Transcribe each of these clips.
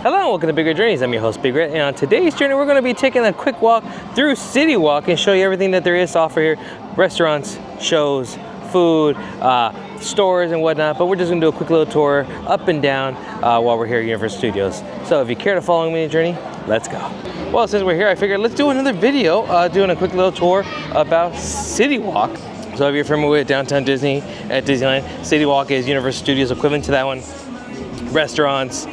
Hello and welcome to BigRedJourneys. I'm your host Big Red, and on today's journey we're going to be taking a quick walk through CityWalk and show you everything that there is to offer here. Restaurants, shows, food, stores and whatnot, but we're just going to do a quick little tour up and down while we're here at Universal Studios. So if you care to follow me on the journey, let's go. Well, since we're here, I figured let's do another video doing a quick little tour about CityWalk. So if you're familiar with Downtown Disney at Disneyland, CityWalk is Universal Studios equivalent to that one. Restaurants,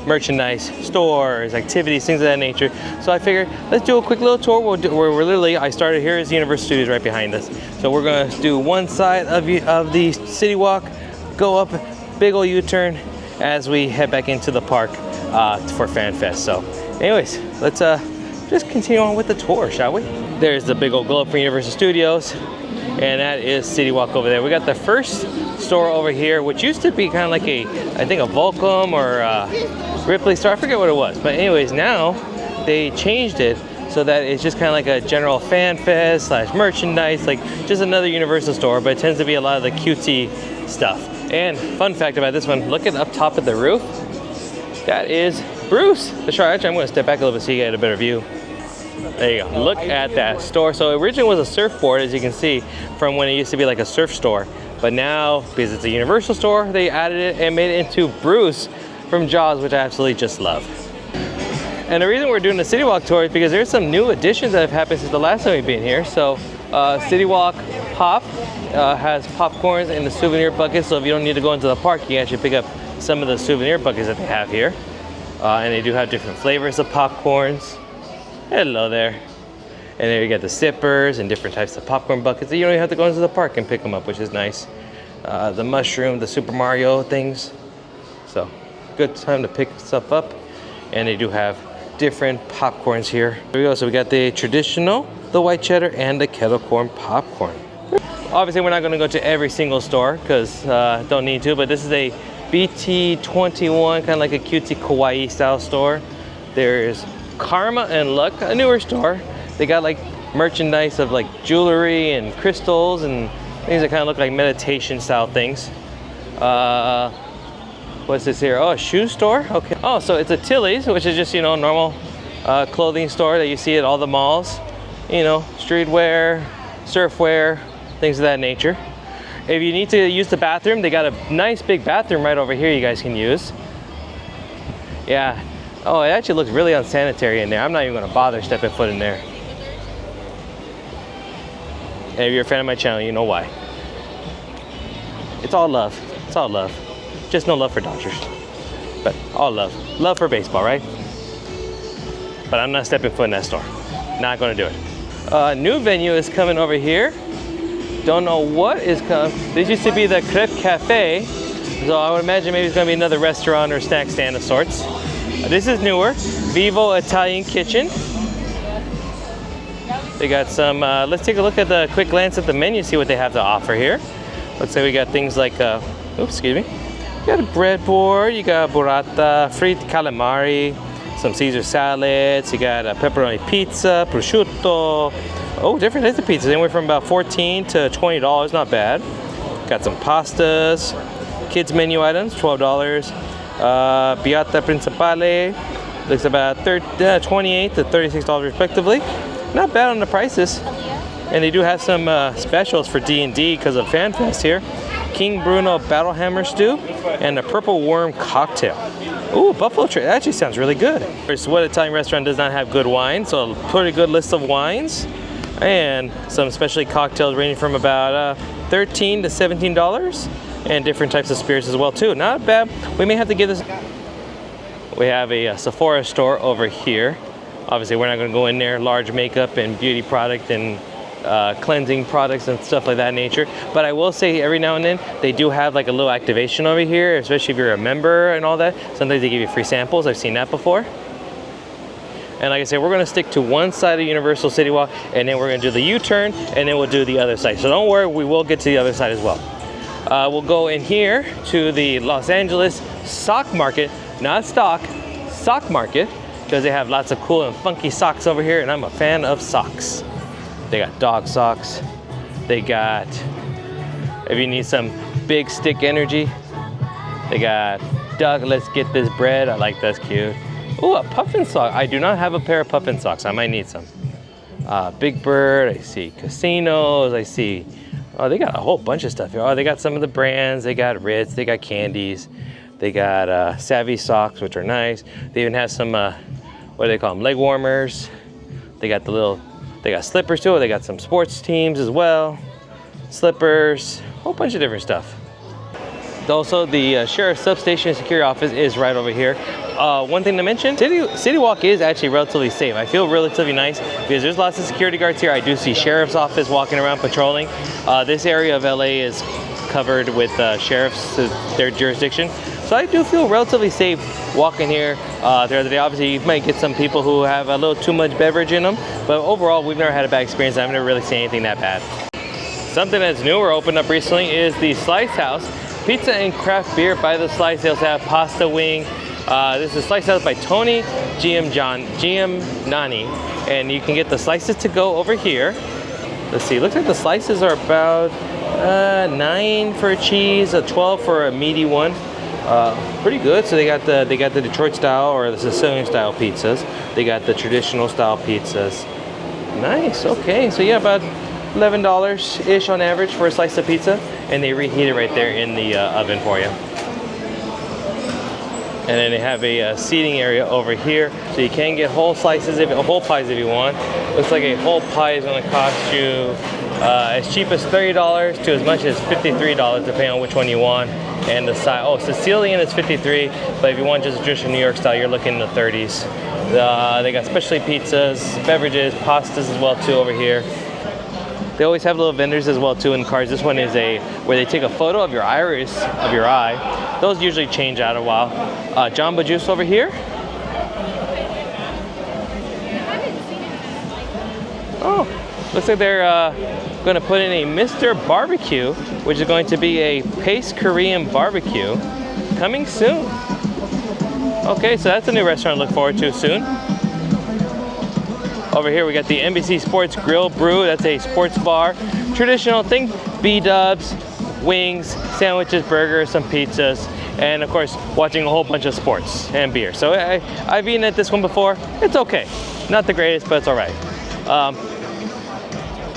merchandise, stores, activities, things of that nature. So I figured let's do a quick little tour. We're literally, I started here is Universal Studios right behind us. So we're gonna do one side of the CityWalk, go up, big old U-turn as we head back into the park for Fan Fest. So anyways, let's just continue on with the tour, shall we? There's the big old globe for Universal Studios, and that is CityWalk over there. We got the first store over here, which used to be kind of like I think a Volcom or Ripley store. I forget what it was. But anyways, now they changed it so that it's just kind of like a general Fan Fest / merchandise, like just another Universal store, but it tends to be a lot of the cutesy stuff. And fun fact about this one, look at up top of the roof. That is Bruce the shark. Actually, I'm going to step back a little bit so you get a better view. There you go. Look at that store. So originally it was a surfboard, as you can see, from when it used to be like a surf store. But now, because it's a Universal store, they added it and made it into Bruce from Jaws, which I absolutely just love. And the reason we're doing the CityWalk tour is because there's some new additions that have happened since the last time we've been here. So CityWalk Pop has popcorns in the souvenir buckets. So if you don't need to go into the park, you can actually pick up some of the souvenir buckets that they have here. And they do have different flavors of popcorns. Hello there. And there you get the sippers and different types of popcorn buckets. You don't even have to go into the park and pick them up, which is nice. The mushroom, the Super Mario things. So good time to pick stuff up. And they do have different popcorns here. Here we go. So we got the traditional, the white cheddar, and the kettle corn popcorn. Obviously, we're not going to go to every single store because don't need to. But this is a BT21, kind of like a cutesy kawaii style store. There's Karma and Luck, a newer store. They got like merchandise of like jewelry and crystals and things that kind of look like meditation style things. What's this here? Oh, a shoe store? Okay. Oh, so it's a Tilly's, which is just, you know, normal clothing store that you see at all the malls. You know, streetwear, surfwear, things of that nature. If you need to use the bathroom, they got a nice big bathroom right over here you guys can use. Yeah. Oh, it actually looks really unsanitary in there. I'm not even gonna bother stepping foot in there. And if you're a fan of my channel, you know why. It's all love. It's all love. Just no love for Dodgers. But all love. Love for baseball, right? But I'm not stepping foot in that store. Not gonna do it. New venue is coming over here. Don't know what is coming. This used to be the Crepe Cafe. So I would imagine maybe it's gonna be another restaurant or snack stand of sorts. This is newer, Vivo Italian Kitchen. They got some, let's take a look at the quick glance at the menu, see what they have to offer here. Let's say we got things like, oops, excuse me. You got a breadboard, you got burrata, fried calamari, some Caesar salads, you got a pepperoni pizza, prosciutto. Oh, different types of pizzas, anywhere from about $14 to $20, not bad. Got some pastas, kids menu items, $12. Piatta Principale looks about $28 to $36 respectively. Not bad on the prices. And they do have some specials for D&D because of Fan Fest here. King Bruno Battle Hammer Stew and a Purple Worm Cocktail. Ooh, Buffalo Trace. That actually sounds really good. What Italian restaurant does not have good wine? So a pretty good list of wines. And some specialty cocktails ranging from about $13 to $17. And different types of spirits as well too. Not bad. We may have to give this. We have a Sephora store over here. Obviously we're not going to go in there. Large makeup and beauty product and cleansing products and stuff like that nature. But I will say every now and then they do have like a little activation over here, especially if you're a member and all that. Sometimes they give you free samples. I've seen that before. And like I said, we're going to stick to one side of Universal CityWalk, and then we're going to do the U-turn, and then we'll do the other side. So don't worry, we will get to the other side as well. We'll go in here to the Los Angeles Sock Market, not stock, sock market, because they have lots of cool and funky socks over here, and I'm a fan of socks. They got dog socks. They got, if you need some big stick energy, they got duck. Let's get this bread. I like that's cute. Ooh, a puffin sock. I do not have a pair of puffin socks. I might need some. Big Bird. I see casinos. I see. Oh, they got a whole bunch of stuff here. Oh, they got some of the brands. They got Ritz. They got candies. They got Savvy socks, which are nice. They even have some, what do they call them? Leg warmers. They got they got slippers too. They got some sports teams as well. Slippers, a whole bunch of different stuff. Also, the Sheriff's Substation Security Office is right over here. One thing to mention, CityWalk is actually relatively safe. I feel relatively nice because there's lots of security guards here. I do see Sheriff's Office walking around patrolling. This area of LA is covered with sheriffs, their jurisdiction. So I do feel relatively safe walking here the other day. Obviously, you might get some people who have a little too much beverage in them, but overall, we've never had a bad experience. I've never really seen anything that bad. Something that's new or opened up recently is the Slice House. Pizza and craft beer by the Slice. They also have pasta wing. This is Slice House by Tony Giamnani, and you can get the slices to go over here. Let's see, looks like the slices are about 9 for a cheese, 12 for a meaty one. Pretty good. So they got the Detroit style or the Sicilian style pizzas. They got the traditional style pizzas. Nice. Okay. So yeah, about $11-ish on average for a slice of pizza, and they reheat it right there in the oven for you. And then they have a seating area over here, so you can get whole slices, whole pies if you want. Looks like a whole pie is going to cost you as cheap as $30 to as much as $53, depending on which one you want. And the size, oh, Sicilian is $53, but if you want just traditional New York style, you're looking in the $30s. They got specialty pizzas, beverages, pastas as well too over here. They always have little vendors as well too in cars. This one is where they take a photo of your iris of your eye. Those usually change out a while. Jamba Juice over here. Oh, looks like they're going to put in a Mr. Barbecue, which is going to be a Pace Korean barbecue coming soon. Okay, so that's a new restaurant to look forward to soon. Over here we got the NBC Sports Grill Brew. That's a sports bar. Traditional, think B-dubs, wings, sandwiches, burgers, some pizzas, and of course watching a whole bunch of sports and beer. So I've eaten at this one before. It's okay. Not the greatest, but it's all right.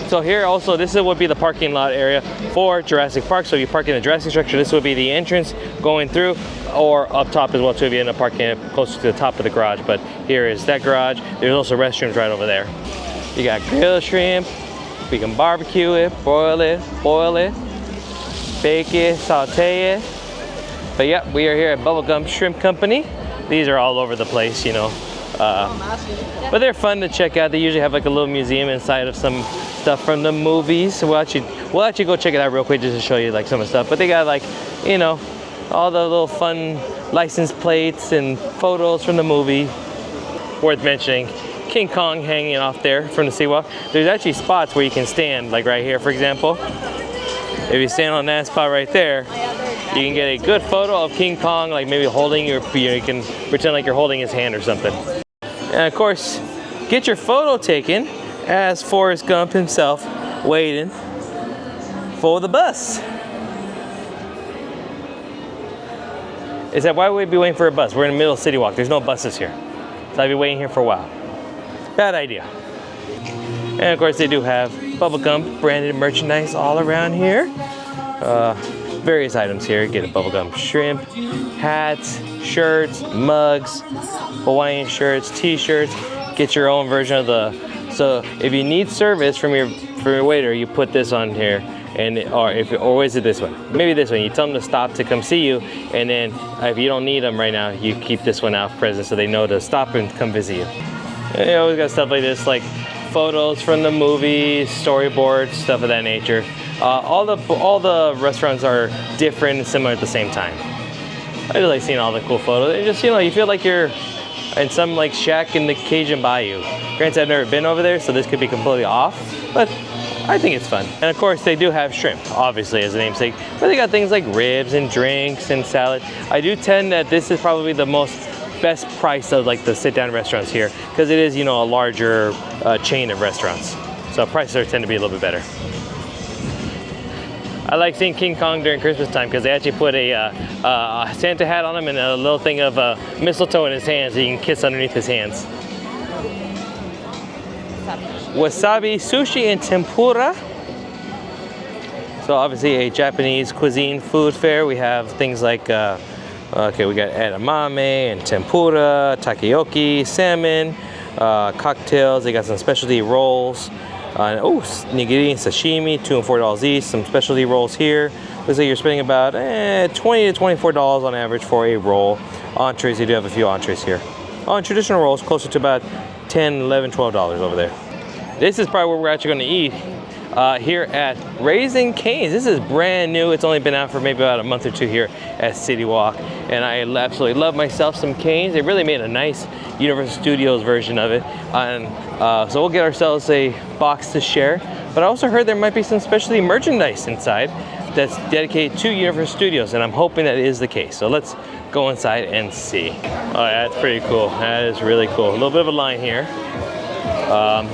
So here also, this would be the parking lot area for Jurassic Park. So if you park in the Jurassic structure, this would be the entrance going through, or up top as well too if you end up parking closer to the top of the garage. But here is that garage. There's also restrooms right over there. You got grilled shrimp. We can barbecue it, boil it, bake it, saute it. But yeah, we are here at Bubba Gump Shrimp Company. These are all over the place, you know. But they're fun to check out. They usually have like a little museum inside of some stuff from the movies. So we'll actually go check it out real quick just to show you like some of the stuff. But they got like, you know, all the little fun license plates and photos from the movie. Worth mentioning, King Kong hanging off there from the CityWalk. There's actually spots where you can stand, like right here, for example. If you stand on that spot right there, you can get a good photo of King Kong, like maybe holding you can pretend like you're holding his hand or something. And of course, get your photo taken as Forrest Gump himself waiting for the bus. Is that why would we be waiting for a bus? We're in the middle of CityWalk. There's no buses here. So I'd be waiting here for a while. Bad idea. And of course, they do have Bubba Gump branded merchandise all around here. Various items here. Get a Bubba Gump shrimp, hats, shirts, mugs, Hawaiian shirts, t-shirts. Get your own version of so if you need service from your waiter, you put this on here, or is it this one? Maybe this one. You tell them to stop to come see you, and then if you don't need them right now, you keep this one out present so they know to stop and come visit you. And you always got stuff like this, like photos from the movies, storyboards, stuff of that nature. All the restaurants are different and similar at the same time. I just like seeing all the cool photos. And just, you know, you feel like you're in some like shack in the Cajun Bayou. Granted, I've never been over there, so this could be completely off, but I think it's fun. And of course, they do have shrimp, obviously, as a namesake, but they got things like ribs and drinks and salad. I do tend that this is probably the best price of like the sit-down restaurants here, because it is, you know, a larger chain of restaurants. So prices tend to be a little bit better. I like seeing King Kong during Christmas time because they actually put a Santa hat on him and a little thing of mistletoe in his hands so you can kiss underneath his hands. Wasabi, sushi, and tempura. So obviously a Japanese cuisine food fair. We have things like, okay, we got edamame and tempura, takoyaki, salmon, cocktails. They got some specialty rolls. Oh, nigiri and sashimi, $2 and $4 each. Some specialty rolls here. Looks like you're spending about $20 to $24 on average for a roll. Entrees, you do have a few entrees here. On traditional rolls, closer to about $10, $11, $12 over there. This is probably where we're actually going to eat here at Raising Cane's. This is brand new. It's only been out for maybe about a month or two here at CityWalk. And I absolutely love myself some canes. They really made a nice Universal Studios version of it. So we'll get ourselves a box to share. But I also heard there might be some specialty merchandise inside that's dedicated to Universal Studios. And I'm hoping that is the case. So let's go inside and see. Oh, that's pretty cool. That is really cool. A little bit of a line here.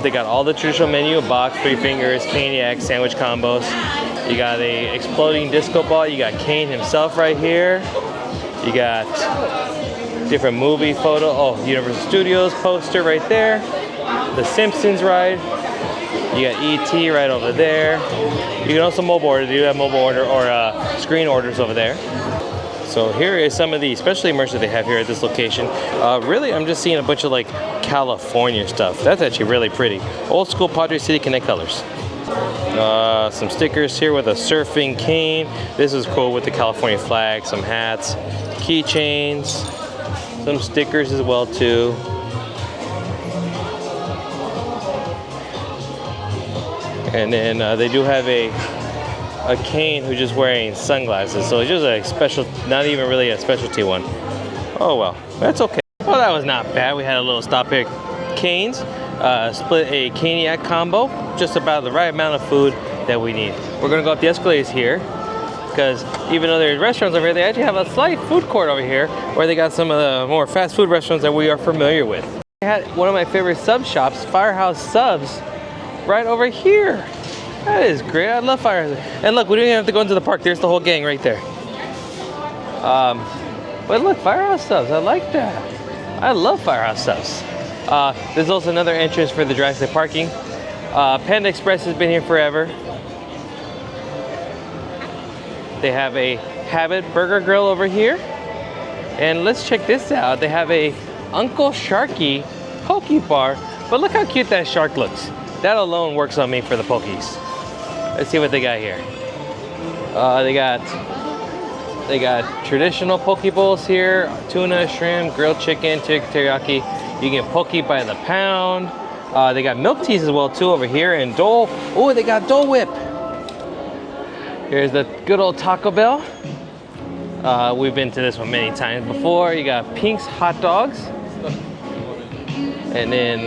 They got all the traditional menu, a box, 3 fingers, caniac, sandwich combos. You got a exploding disco ball. You got Kane himself right here. You got different movie photo. Oh, Universal Studios poster right there. The Simpsons ride. You got E.T. right over there. You can also mobile order. You have mobile order or screen orders over there. So here is some of the specialty merch that they have here at this location. Really, I'm just seeing a bunch of like California stuff. That's actually really pretty. Old school Padre City Connect colors. Some stickers here with a surfing cane. This is cool with the California flag. Some hats, keychains, some stickers as well too. And then they do have a Kane who's just wearing sunglasses, so it's just a special, not even really a specialty one. Oh well, that's okay. Well, that was not bad. We had a little stop here at Cane's, split a caniac combo, just about the right amount of food that we need. We're gonna go up the escalators here, because even though there's restaurants over here, they actually have a slight food court over here, where they got some of the more fast food restaurants that we are familiar with. I had one of my favorite sub shops, Firehouse Subs, right over here. That is great. I love Firehouse. And look, we don't even have to go into the park. There's the whole gang right there. But look, Firehouse Subs. I like that. I love Firehouse Subs. There's also another entrance for the drive-thru parking. Panda Express has been here forever. They have a Habit Burger Grill over here. And let's check this out. They have a Uncle Sharky Poke Bar. But look how cute that shark looks. That alone works on me for the Pokies. Let's see what they got here. They got traditional poke bowls here, tuna, shrimp, grilled chicken, teriyaki. You get poke by the pound. They got milk teas as well too over here, and Dole. Oh, they got Dole Whip. Here's the good old Taco Bell. We've been to this one many times before. You got Pink's Hot Dogs. And then,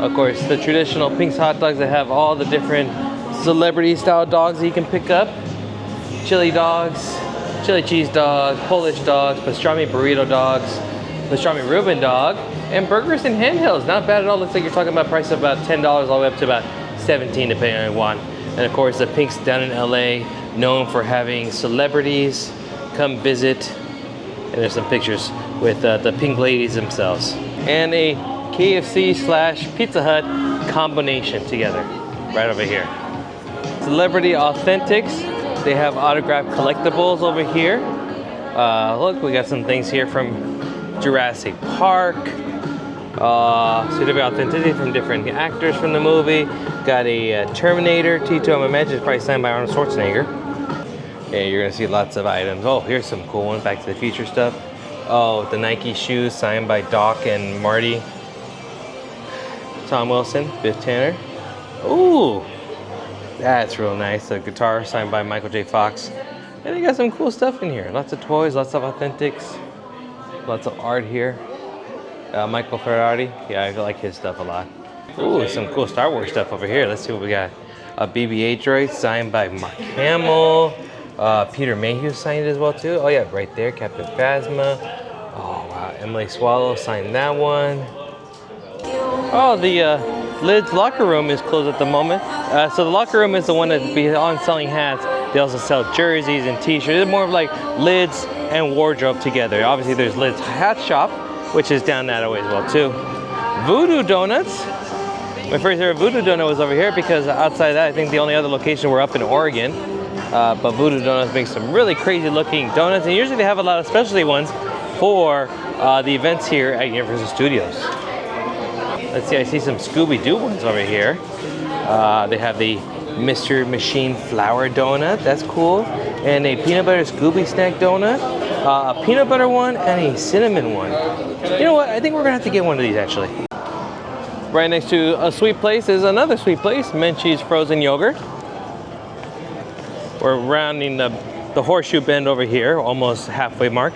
of course, the traditional Pink's Hot Dogs that have all the different celebrity-style dogs that you can pick up. Chili dogs, chili cheese dogs, Polish dogs, pastrami burrito dogs, pastrami Reuben dog, and burgers and handhelds. Not bad at all. Looks like you're talking about a price of about $10 all the way up to about $17 depending on what you want. And of course, the Pink's down in LA, known for having celebrities come visit. And there's some pictures with the Pink ladies themselves. And a KFC/Pizza Hut combination together, right over here. Celebrity Authentics. They have autographed collectibles over here. Look, we got some things here from Jurassic Park. Certificate of authenticity from different actors from the movie. Got a Terminator T2. I'm imagining it's probably signed by Arnold Schwarzenegger. Yeah, you're gonna see lots of items. Oh, here's some cool ones. Back to the Future stuff. Oh, the Nike shoes signed by Doc and Marty. Tom Wilson, Biff Tanner. Ooh, that's real nice. A guitar signed by Michael J. Fox. And they got some cool stuff in here. Lots of toys, lots of authentics, lots of art here. Michael Ferrari, yeah, I like his stuff a lot. Ooh, some cool Star Wars stuff over here. Let's see what we got. A BB-8 droid signed by Mark Hamill. Peter Mayhew signed it as well too. Oh yeah, right there, Captain Phasma. Oh wow, Emily Swallow signed that one. Oh, the Lid's locker room is closed at the moment. So the locker room is the one that's beyond selling hats. They also sell jerseys and t-shirts. It's more of like lids and wardrobe together. Obviously there's Lids Hat Shop, which is down that way as well too. Voodoo Donuts. My first ever Voodoo Donut was over here because outside that, I think the only other location we're up in Oregon. But Voodoo Donuts makes some really crazy looking donuts, and usually they have a lot of specialty ones for the events here at Universal Studios. Let's see, I see some Scooby-Doo ones over here. They have the Mr. Machine Flour Donut, that's cool. And a peanut butter Scooby Snack Donut. A peanut butter one and a cinnamon one. You know what, I think we're gonna have to get one of these actually. Right next to a sweet place is another sweet place, Menchie's Frozen Yogurt. We're rounding the horseshoe bend over here, almost halfway mark.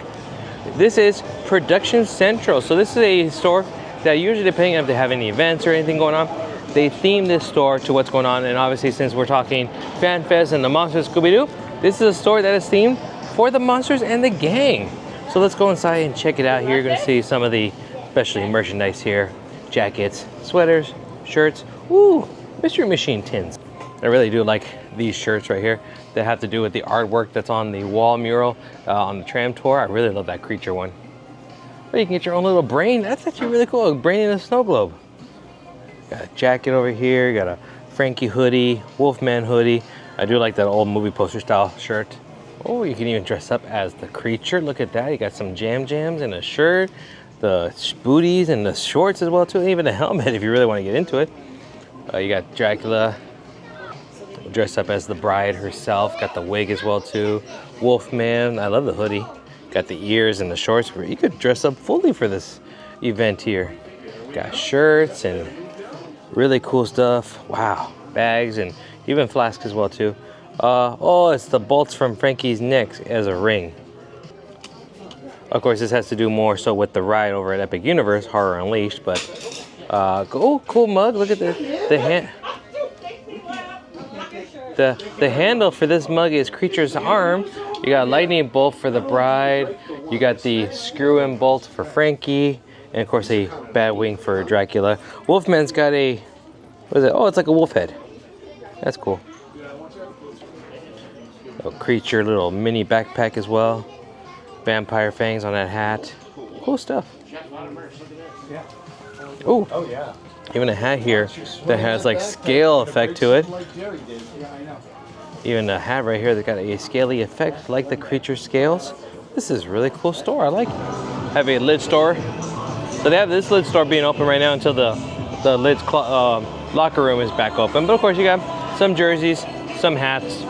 This is Production Central. So this is a store that usually, depending on if they have any events or anything going on, they theme this store to what's going on. And obviously, since we're talking Fan Fest and the Monsters Scooby-Doo, this is a store that is themed for the monsters and the gang. So let's go inside and check it out here. You're gonna see some of the specialty merchandise here. Jackets, sweaters, shirts, ooh, Mystery Machine tins. I really do like these shirts right here that have to do with the artwork that's on the wall mural on the tram tour. I really love that creature one. But you can get your own little brain. That's actually really cool, a brain in a snow globe. Got a jacket over here, you got a Frankie hoodie, Wolfman hoodie. I do like that old movie poster style shirt. Oh, you can even dress up as the creature. Look at that, you got some jams and a shirt, the booties and the shorts as well too, and even a helmet if you really want to get into it. You got Dracula dressed up as the bride herself, got the wig as well too. Wolfman, I love the hoodie. Got the ears and the shorts. You could dress up fully for this event here. Got shirts and really cool stuff. Wow, bags and even flasks as well too. Oh, it's the bolts from Frankie's neck as a ring. Of course, this has to do more so with the ride over at Epic Universe, Horror Unleashed, but oh, cool mug. Look at the handle for this mug is Creature's arm. You got a lightning bolt for the bride. You got the screw-in bolt for Frankie. And of course a bat wing for Dracula. Wolfman's got a, what is it? Oh, it's like a wolf head. That's cool. A creature, little mini backpack as well. Vampire fangs on that hat. Cool stuff. Ooh. Oh yeah. Even a hat here that has like scale effect to it. Even a hat right here that got a scaly effect like the creature scales. This is a really cool store, I like it. Have a lid store. So they have this lid store being open right now until the lid's locker room is back open. But of course you got some jerseys, some hats.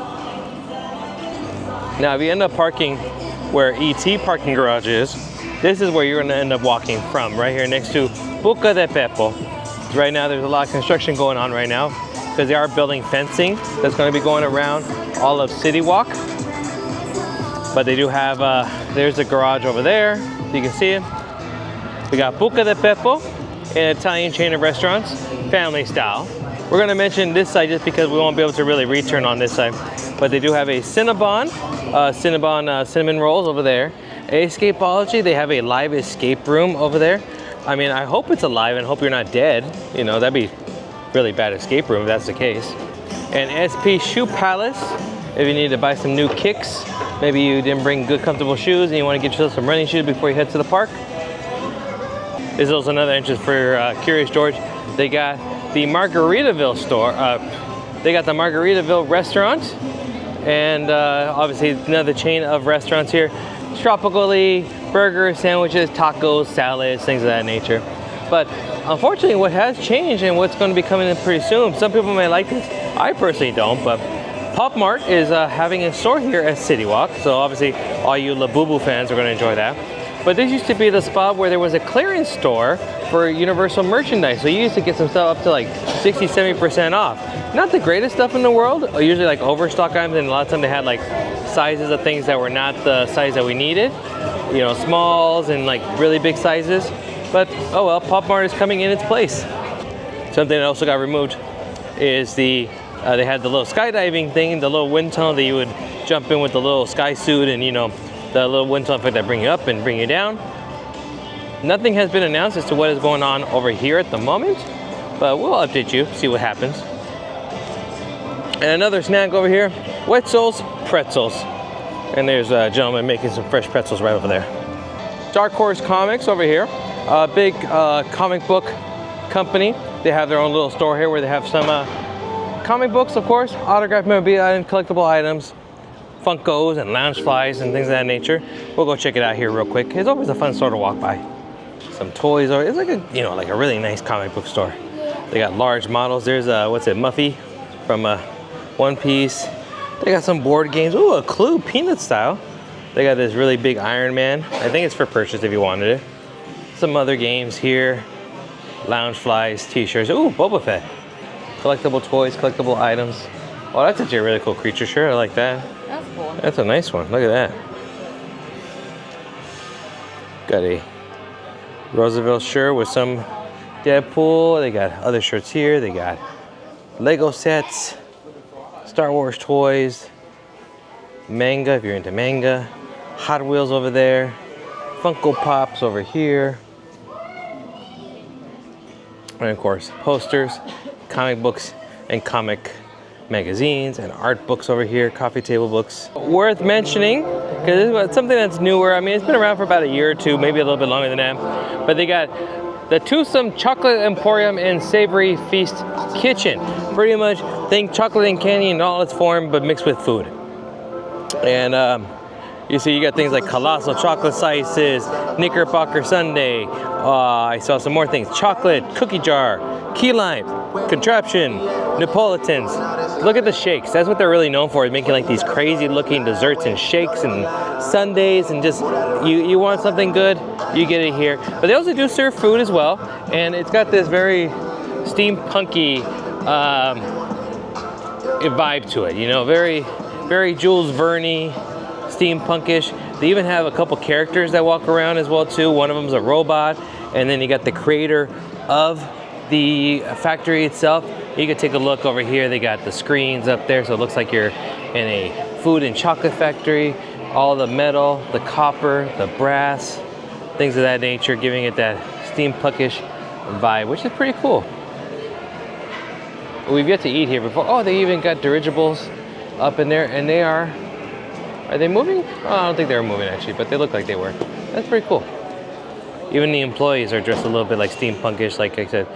Now if you end up parking where ET parking garage is, this is where you're gonna end up walking from, right here next to Buca de Beppo. Right now there's a lot of construction going on right now because they are building fencing that's going to be going around all of CityWalk. But they do have, there's a garage over there, you can see it. We got Buca de Beppo, an Italian chain of restaurants, family style. We're going to mention this side just because we won't be able to really return on this side. But they do have a Cinnabon, cinnamon rolls over there. Escapology, they have a live escape room over there. I mean, I hope it's alive and hope you're not dead. You know, that'd be really bad escape room if that's the case. And SP Shoe Palace, if you need to buy some new kicks, maybe you didn't bring good comfortable shoes and you want to get yourself some running shoes before you head to the park. This is also another entrance for Curious George. They got the Margaritaville store. They got the Margaritaville restaurant, and obviously another chain of restaurants here. Tropically, burgers, sandwiches, tacos, salads, things of that nature. But unfortunately, what has changed and what's going to be coming in pretty soon, some people may like this, I personally don't, but Pop Mart is having a store here at CityWalk, so obviously all you Labubu fans are going to enjoy that. But this used to be the spot where there was a clearance store for Universal merchandise, so you used to get some stuff up to like 60-70% off. Not the greatest stuff in the world, usually like overstock items, and a lot of times they had like sizes of things that were not the size that we needed. You know, smalls and like really big sizes. But oh well, Pop Mart is coming in its place. Something that also got removed is they had the little skydiving thing, the little wind tunnel that you would jump in with the little sky suit and you know, the little wind tunnel effect that bring you up and bring you down. Nothing has been announced as to what is going on over here at the moment, but we'll update you, see what happens. And another snack over here, Wetzel's Pretzels. And there's a gentleman making some fresh pretzels right over there. Dark Horse Comics over here. A big comic book company. They have their own little store here where they have some comic books, of course, autographed memorabilia items, collectible items, Funkos and lounge flies and things of that nature. We'll go check it out here real quick. It's always a fun store to walk by. Some toys, or it's like a, you know, like a really nice comic book store. They got large models. There's what's it, Muffy from One Piece. They got some board games. Ooh, a Clue Peanut style. They got this really big Iron Man. I think it's for purchase if you wanted it. Some other games here. Lounge flies, t-shirts. Ooh, Boba Fett. Collectible toys, collectible items. Oh, that's actually a really cool creature shirt. I like that. That's cool. That's a nice one. Look at that. Got a Roosevelt shirt with some Deadpool. They got other shirts here. They got Lego sets, Star Wars toys, manga if you're into manga, Hot Wheels over there, Funko Pops over here, and of course posters, comic books, and comic magazines and art books over here, coffee table books. Worth mentioning, because it's something that's newer. I mean, it's been around for about a year or two, maybe a little bit longer than that. But they got the Twosome Chocolate Emporium and Savory Feast Kitchen. Pretty much think chocolate and candy in all its form, but mixed with food. And you see, you got things like colossal chocolate slices, Knickerbocker sundae. I saw some more things: chocolate cookie jar, key lime, contraption, Neapolitans. Look at the shakes. That's what they're really known for, is making like these crazy looking desserts and shakes and sundaes, and just you want something good, you get it here. But they also do serve food as well, and it's got this very steampunky vibe to it. You know, very Jules Verne, steampunkish. They even have a couple characters that walk around as well too. One of them's a robot, and then you got the creator of the factory itself. You can take a look over here. They got the screens up there, so it looks like you're in a food and chocolate factory. All the metal, the copper, the brass, things of that nature, giving it that steampunkish vibe, which is pretty cool. We've yet to eat here before. Oh, they even got dirigibles up in there, and they are they moving? Oh, I don't think they were moving actually, but they look like they were. That's pretty cool. Even the employees are dressed a little bit like steampunkish, like I said,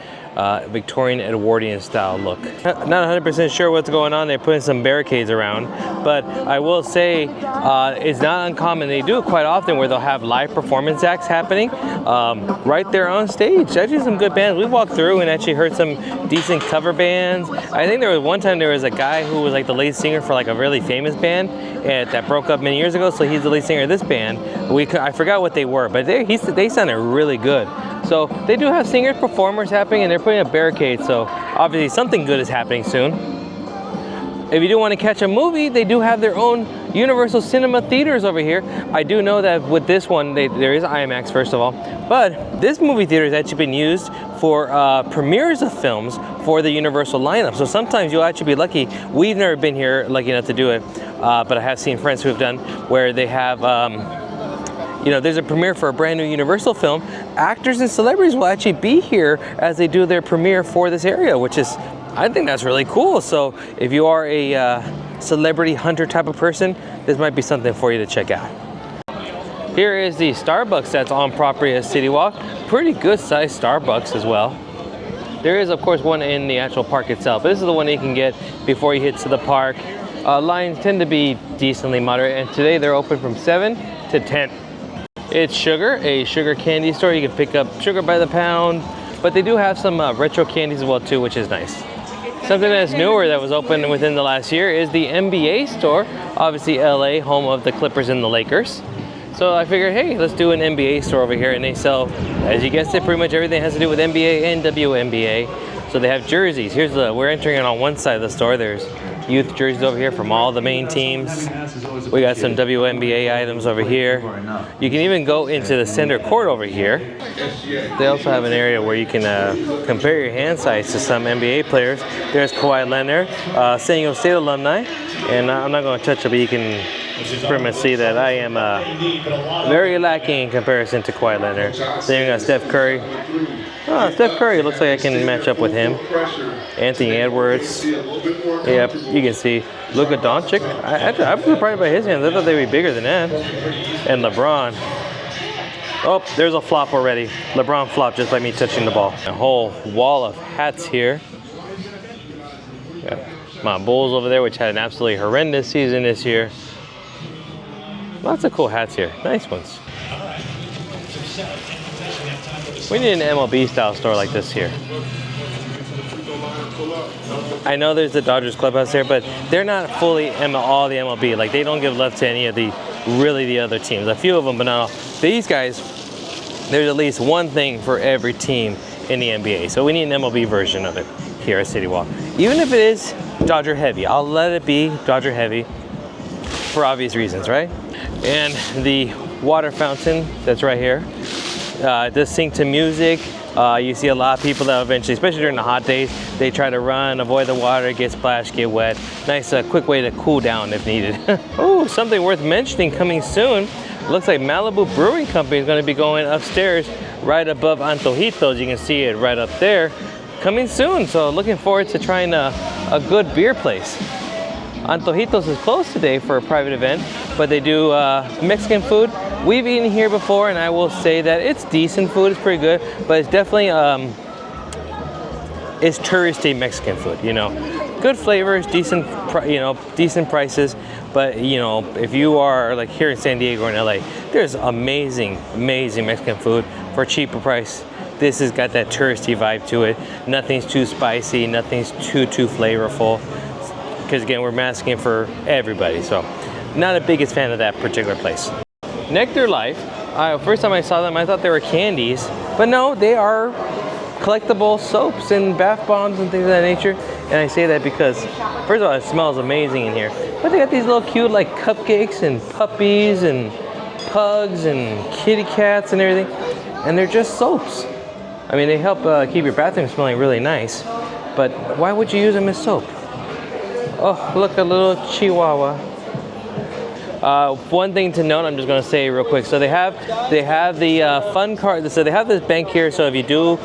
Victorian Edwardian style look. Not 100% sure what's going on. They're putting some barricades around, but I will say it's not uncommon. They do it quite often where they'll have live performance acts happening right there on stage. Actually, some good bands. We walked through and actually heard some decent cover bands. I think there was one time there was a guy who was like the lead singer for like a really famous band that broke up many years ago, so he's the lead singer of this band. I forgot what they were, but they sounded really good. So they do have singers, performers happening, and they're putting up barricades, so obviously something good is happening soon. If you do want to catch a movie, they do have their own Universal Cinema theaters over here. I do know that with this one, there is IMAX first of all, but this movie theater has actually been used for premieres of films for the Universal lineup. So sometimes you'll actually be lucky. We've never been here lucky enough to do it, but I have seen friends who have done, where they have you know, there's a premiere for a brand new Universal film. Actors and celebrities will actually be here as they do their premiere for this area, which is, I think that's really cool. So if you are a celebrity hunter type of person, this might be something for you to check out. Here is the Starbucks that's on property at CityWalk. Pretty good sized Starbucks as well. There is of course one in the actual park itself, but this is the one you can get before you hit to the park. Lines tend to be decently moderate, and today they're open from 7 to 10. It's Sugar, a sugar candy store. You can pick up sugar by the pound, but they do have some retro candies as well too, which is nice. Something that's newer that was opened within the last year is the NBA store. Obviously LA, home of the Clippers and the Lakers. So I figured, hey, let's do an NBA store over here, and they sell, as you guessed it, pretty much everything that has to do with NBA and WNBA. So they have jerseys. We're entering it on one side of the store. There's youth jerseys over here from all the main teams. We got some WNBA items over here. You can even go into the center court over here. They also have an area where you can compare your hand size to some NBA players. There's Kawhi Leonard, San Diego State alumni, and I'm not going to touch it, but you can pretty much see that I am very lacking in comparison to Kawhi Leonard. Then you got Steph Curry. Oh, Steph Curry looks like I can match up with him. Anthony Edwards. Yep, you can see. Luka Doncic. I'm surprised by his hands. I thought they'd be bigger than that. And LeBron. Oh, there's a flop already. LeBron flopped just by me touching the ball. A whole wall of hats here. Got my Bulls over there, which had an absolutely horrendous season this year. Lots of cool hats here. Nice ones. We need an MLB style store like this here. I know there's the Dodgers clubhouse here, but they're not fully all the MLB. Like, they don't give love to any of the other teams. A few of them, but not all. These guys, there's at least one thing for every team in the NBA. So we need an MLB version of it here at CityWalk. Even if it is Dodger heavy, I'll let it be Dodger heavy for obvious reasons, right? And the water fountain that's right here. It does sync to music. You see a lot of people that eventually, especially during the hot days, they try to run, avoid the water, get splashed, get wet. Nice quick way to cool down if needed. Oh, something worth mentioning coming soon. Looks like Malibu Brewing Company is going to be going upstairs right above Antojitos. You can see it right up there. Coming soon, so looking forward to trying a good beer place. Antojitos is closed today for a private event, but they do Mexican food. We've eaten here before, and I will say that it's decent food. It's pretty good, but it's definitely it's touristy Mexican food. You know, good flavors, decent decent prices. But you know, if you are like here in San Diego or in LA, there's amazing Mexican food for a cheaper price. This has got that touristy vibe to it. Nothing's too spicy, nothing's too flavorful. Because again, we're masking for everybody, so not the biggest fan of that particular place. Nectar Life, first time I saw them, I thought they were candies, but no, they are collectible soaps and bath bombs and things of that nature. And I say that because, first of all, it smells amazing in here, but they got these little cute like cupcakes and puppies and pugs and kitty cats and everything, and they're just soaps. I mean, they help keep your bathroom smelling really nice, but why would you use them as soap? Oh, look, a little chihuahua. One thing to note, I'm just going to say real quick. So they have the fun card. So they have this bank here. So if you do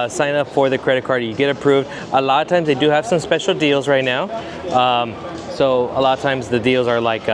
sign up for the credit card, you get approved. A lot of times they do have some special deals right now. So a lot of times the deals are like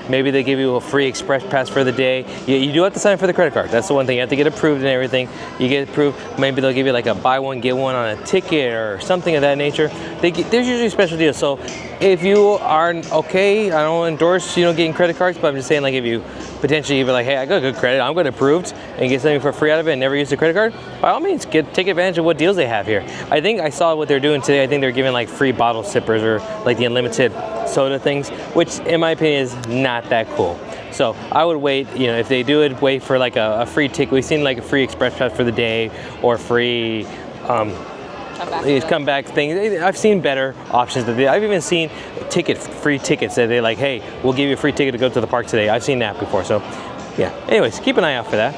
maybe they give you a free express pass for the day. You do have to sign up for the credit card. That's the one thing. You have to get approved and everything. You get approved. Maybe they'll give you like a buy one, get one on a ticket or something of that nature. There's usually special deals. So if you aren't okay, I don't endorse, getting credit cards, but I'm just saying, like, if you potentially be like, hey, I got good credit, I'm good approved, and get something for free out of it and never use the credit card, by all means, take advantage of what deals they have here. I think I saw what they're doing today. I think they're giving like free bottle sippers or like the unlimited soda things, which in my opinion is not that cool. So I would wait, if they do it, wait for like a free ticket. We've seen like a free express pass for the day or free come back things. I've seen better options than I've even seen free tickets that they're like, hey, we'll give you a free ticket to go to the park today. I've seen that before. So yeah, anyways, keep an eye out for that.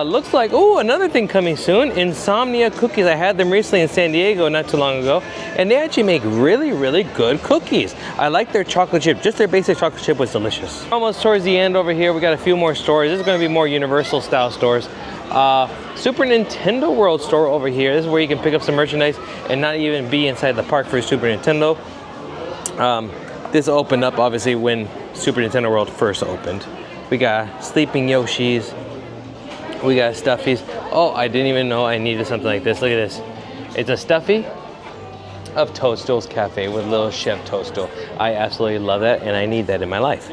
Looks like, another thing coming soon, Insomnia cookies. I had them recently in San Diego not too long ago, and they actually make really good cookies. I like their chocolate chip. Just their basic chocolate chip was delicious. Almost towards the end over here, we got a few more stores. This is going to be more Universal style stores. Super Nintendo World store over here. This is where you can pick up some merchandise and not even be inside the park for Super Nintendo. This opened up obviously when Super Nintendo World first opened. We got Sleeping Yoshis. We got Stuffies. Oh, I didn't even know I needed something like this. Look at this. It's a Stuffy of Toadstool's Cafe with little Chef Toadstool. I absolutely love that, and I need that in my life.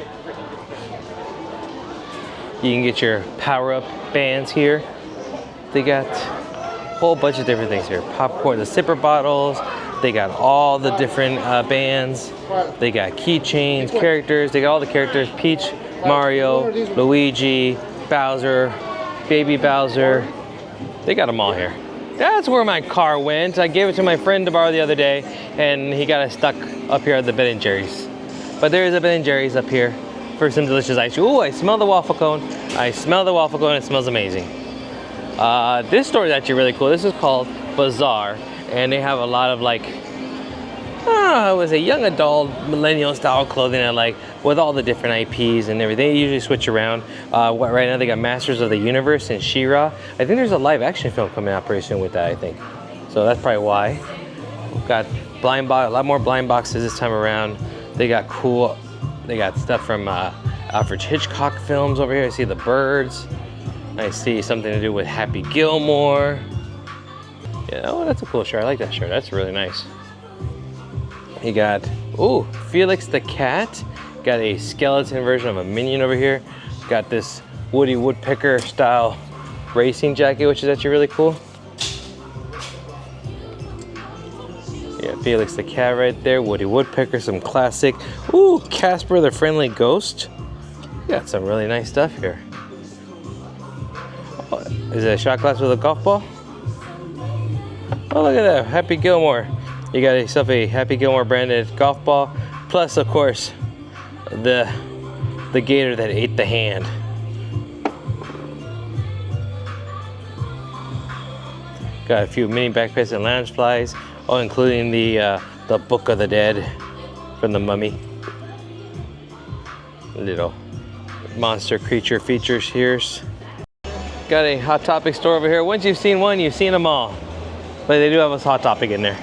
You can get your power-up bands here. They got a whole bunch of different things here. Popcorn, the zipper bottles. They got all the different bands. They got keychains, characters. They got all the characters. Peach, Mario, Luigi, Bowser, Baby Bowser. They got them all here. That's where my car went. I gave it to my friend to borrow the other day, and he got it stuck up here at the Ben & Jerry's. But there is a Ben & Jerry's up here for some delicious ice cream. Ooh, I smell the waffle cone. I smell the waffle cone. It smells amazing. This store is actually really cool. This is called Bazaar, and they have a lot of like It was a young adult millennial style clothing I like, with all the different IPs and everything. They usually switch around. Right now they got Masters of the Universe and She-Ra. I think there's a live action film coming out pretty soon with that, I think. So that's probably why. We've got a lot more blind boxes this time around. They got stuff from Alfred Hitchcock films over here. I see the birds. I see something to do with Happy Gilmore. Yeah, oh, that's a cool shirt. I like that shirt. That's really nice. You got, ooh, Felix the Cat. Got a skeleton version of a minion over here. Got this Woody Woodpecker style racing jacket, which is actually really cool. Yeah, Felix the Cat right there. Woody Woodpecker, some classic. Ooh, Casper the Friendly Ghost. Got some really nice stuff here. Oh, is it a shot glass with a golf ball? Oh, look at that, Happy Gilmore. You got yourself a Happy Gilmore branded golf ball, plus of course the gator that ate the hand. Got a few mini backpacks and lounge flies, oh, including the Book of the Dead from the Mummy. Little monster creature features here. Got a Hot Topic store over here. Once you've seen one, you've seen them all. But they do have a Hot Topic in there.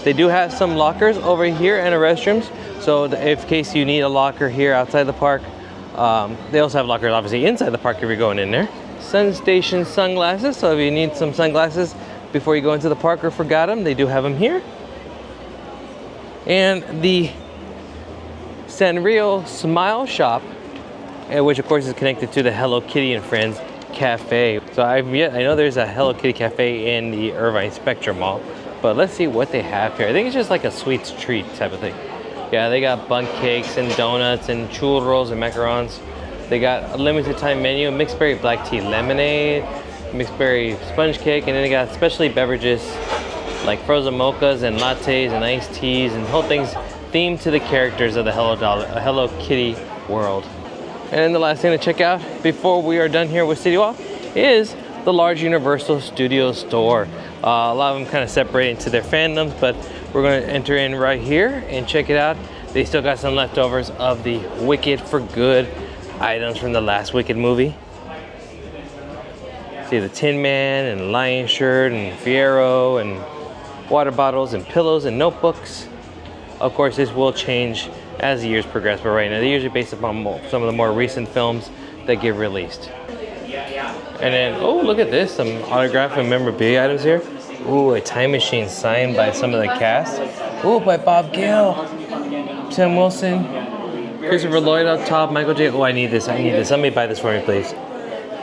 They do have some lockers over here and restrooms. So if in case you need a locker here outside the park, they also have lockers obviously inside the park if you're going in there. Sun Station sunglasses. So if you need some sunglasses before you go into the park or forgot them, they do have them here. And the Sanrio Smile Shop, which of course is connected to the Hello Kitty and Friends Cafe. So I know there's a Hello Kitty Cafe in the Irvine Spectrum Mall, but let's see what they have here. I think it's just like a sweets treat type of thing. Yeah, they got bundt cakes and donuts and churros and macarons. They got a limited time menu, mixed berry black tea lemonade, mixed berry sponge cake, and then they got specialty beverages like frozen mochas and lattes and iced teas, and the whole thing's themed to the characters of the Hello Kitty world. And then the last thing to check out before we are done here with CityWalk is the large Universal Studios store. A lot of them kind of separate into their fandoms, but we're going to enter in right here and check it out. They still got some leftovers of the Wicked for Good items from the last Wicked movie. See the Tin Man and Lion shirt and Fiero and water bottles and pillows and notebooks. Of course, this will change as the years progress, but right now they're usually based upon some of the more recent films that get released. And then, oh, look at this, some autograph and memorabilia items here. Ooh, a time machine signed by some of the cast. Ooh, by Bob Gale, Tim Wilson, Christopher Lloyd up top, Michael J. Oh, I need this. Somebody buy this for me, please.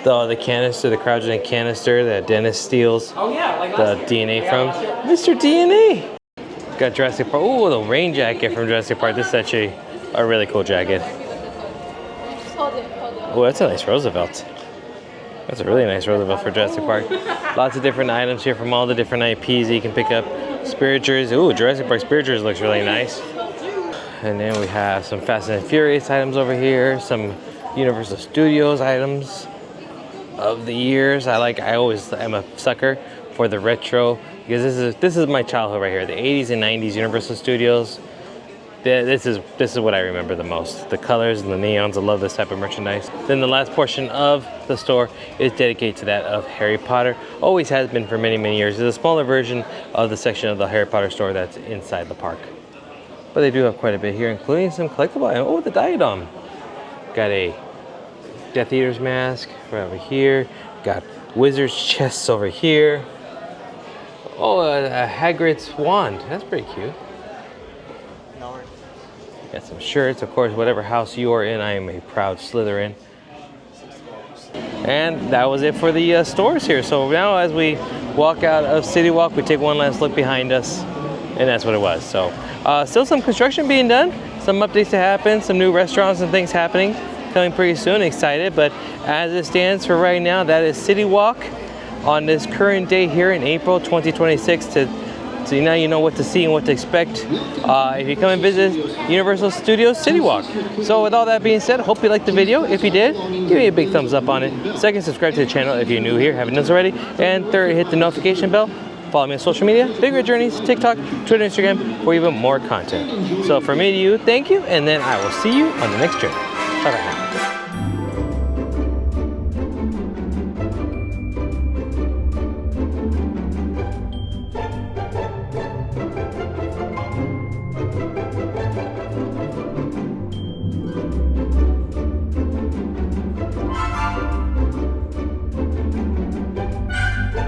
The canister, the cryogenic canister that Dennis steals the DNA from. Mr. DNA! Got Jurassic Park. Ooh, the rain jacket from Jurassic Park. This is actually a really cool jacket. Oh, that's a nice Roosevelt. That's a really nice Roosevelt for Jurassic Park. Lots of different items here from all the different IPs that you can pick up. Spirit Jersey. Ooh, Jurassic Park Spirit Jersey looks really nice. And then we have some Fast and Furious items over here. Some Universal Studios items of the years. I always am a sucker for the retro, because this is my childhood right here. The 80s and 90s Universal Studios. This is what I remember the most. The colors and the neons. I love this type of merchandise. Then the last portion of the store is dedicated to that of Harry Potter. Always has been for many, many years. It's a smaller version of the section of the Harry Potter store that's inside the park. But they do have quite a bit here, including some collectible items. Oh, the diadem. Got a Death Eater's mask right over here. Got wizard's chests over here. Oh, a Hagrid's wand. That's pretty cute. Got some shirts, of course, whatever house you are in. I am a proud Slytherin. And that was it for the stores here. So now as we walk out of CityWalk, we take one last look behind us, and that's what it was. So still some construction being done, some updates to happen, some new restaurants and things happening coming pretty soon. Excited, but as it stands for right now, that is CityWalk on this current day here in April 2026. So now you know what to see and what to expect if you come and visit Universal Studios CityWalk. So with all that being said, hope you liked the video. If you did, give me a big thumbs up on it. Second, subscribe to the channel if you're new here, haven't done so already. And third, hit the notification bell. Follow me on social media, BigRedJourneys, TikTok, Twitter, Instagram, for even more content. So for me to you, thank you, and then I will see you on the next journey. Bye-bye now.